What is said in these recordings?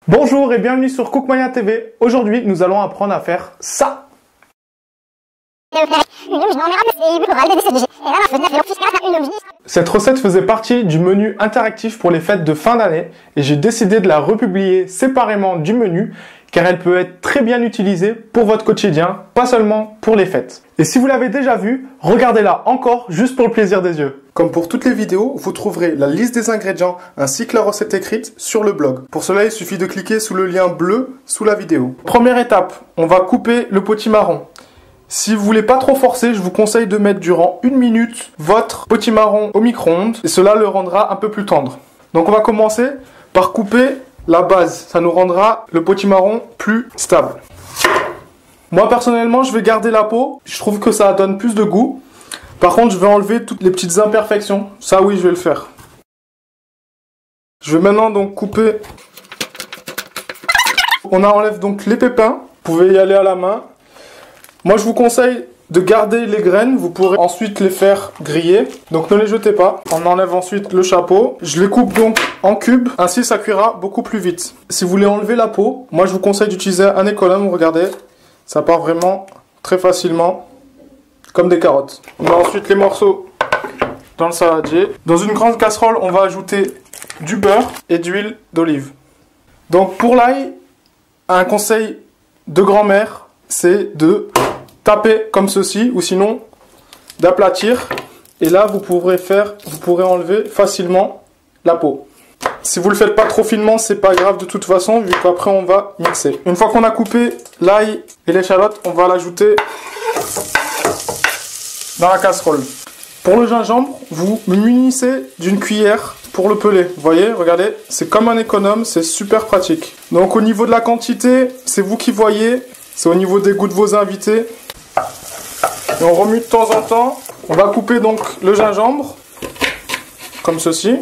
Bonjour et bienvenue sur Cookmania TV. Aujourd'hui, nous allons apprendre à faire ça. Cette recette faisait partie du menu interactif pour les fêtes de fin d'année et j'ai décidé de la republier séparément du menu car elle peut être très bien utilisée pour votre quotidien, pas seulement pour les fêtes. Et si vous l'avez déjà vue, regardez-la encore juste pour le plaisir des yeux. Comme pour toutes les vidéos, vous trouverez la liste des ingrédients ainsi que la recette écrite sur le blog. Pour cela, il suffit de cliquer sous le lien bleu sous la vidéo. Première étape, on va couper le potimarron. Si vous voulez pas trop forcer, je vous conseille de mettre durant 1 minute votre potimarron au micro-ondes et cela le rendra un peu plus tendre. Donc on va commencer par couper la base, ça nous rendra le potimarron plus stable. Moi personnellement, je vais garder la peau, je trouve que ça donne plus de goût. Par contre, je vais enlever toutes les petites imperfections. Ça, oui, je vais le faire. Je vais maintenant donc couper. On enlève donc les pépins. Vous pouvez y aller à la main. Moi, je vous conseille de garder les graines. Vous pourrez ensuite les faire griller. Donc, ne les jetez pas. On enlève ensuite le chapeau. Je les coupe donc en cubes. Ainsi, ça cuira beaucoup plus vite. Si vous voulez enlever la peau, moi, je vous conseille d'utiliser un économe. Regardez, ça part vraiment très facilement. Comme des carottes. On met ensuite les morceaux dans le saladier. Dans une grande casserole, on va ajouter du beurre et d'huile d'olive. Donc pour l'ail, un conseil de grand-mère, c'est de taper comme ceci ou sinon d'aplatir. Et là, vous pourrez enlever facilement la peau. Si vous le faites pas trop finement, c'est pas grave de toute façon, vu qu'après on va mixer. Une fois qu'on a coupé l'ail et l'échalote, on va l'ajouter dans la casserole. Pour le gingembre, vous me munissez d'une cuillère pour le peler. Vous voyez, regardez, c'est comme un économe, c'est super pratique. Donc au niveau de la quantité, c'est vous qui voyez, c'est au niveau des goûts de vos invités. Et on remue de temps en temps. On va couper donc le gingembre, comme ceci.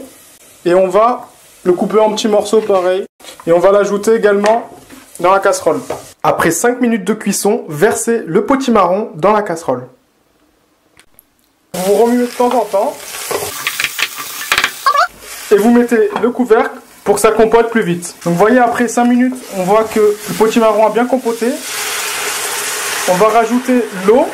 Et on va le couper en petits morceaux pareil. Et on va l'ajouter également dans la casserole. Après 5 minutes de cuisson, versez le potimarron dans la casserole. Vous remuez de temps en temps et vous mettez le couvercle pour que ça compote plus vite. Donc vous voyez, après 5 minutes, on voit que le potimarron a bien compoté. On va rajouter l'eau,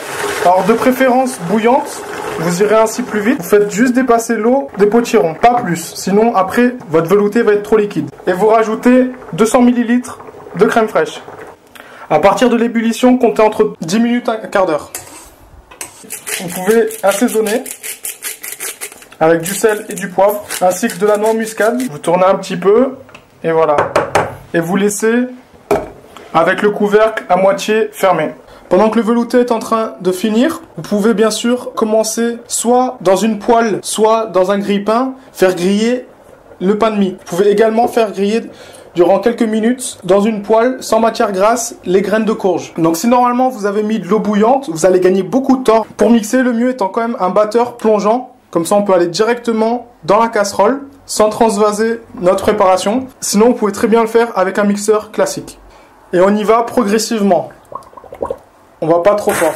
alors de préférence bouillante, vous irez ainsi plus vite. Vous faites juste dépasser l'eau des potirons, pas plus, sinon après votre velouté va être trop liquide. Et vous rajoutez 200 ml de crème fraîche. À partir de l'ébullition, comptez entre 10 minutes et un quart d'heure. Vous pouvez assaisonner avec du sel et du poivre, ainsi que de la noix muscade. Vous tournez un petit peu, et voilà. Et vous laissez avec le couvercle à moitié fermé. Pendant que le velouté est en train de finir, vous pouvez bien sûr commencer soit dans une poêle, soit dans un grille-pain, faire griller le pain de mie. Vous pouvez également faire griller durant quelques minutes, dans une poêle, sans matière grasse, les graines de courge. Donc si normalement vous avez mis de l'eau bouillante, vous allez gagner beaucoup de temps. Pour mixer, le mieux étant quand même un batteur plongeant. Comme ça, on peut aller directement dans la casserole, sans transvaser notre préparation. Sinon, vous pouvez très bien le faire avec un mixeur classique. Et on y va progressivement. On va pas trop fort.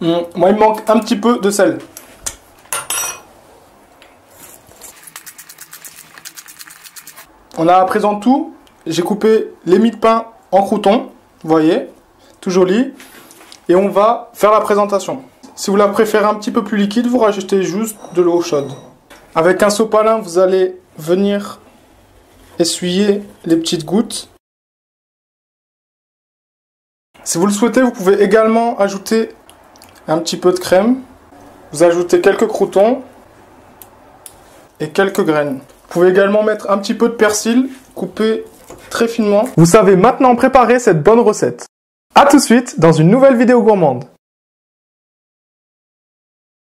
Moi, il me manque un petit peu de sel. On a à présent tout. J'ai coupé les mie de pain en croûtons, vous voyez, tout joli. Et on va faire la présentation. Si vous la préférez un petit peu plus liquide, vous rajoutez juste de l'eau chaude. Avec un sopalin, vous allez venir essuyer les petites gouttes. Si vous le souhaitez, vous pouvez également ajouter un petit peu de crème. Vous ajoutez quelques croûtons et quelques graines. Vous pouvez également mettre un petit peu de persil, coupé très finement. Vous savez maintenant préparer cette bonne recette. A tout de suite dans une nouvelle vidéo gourmande.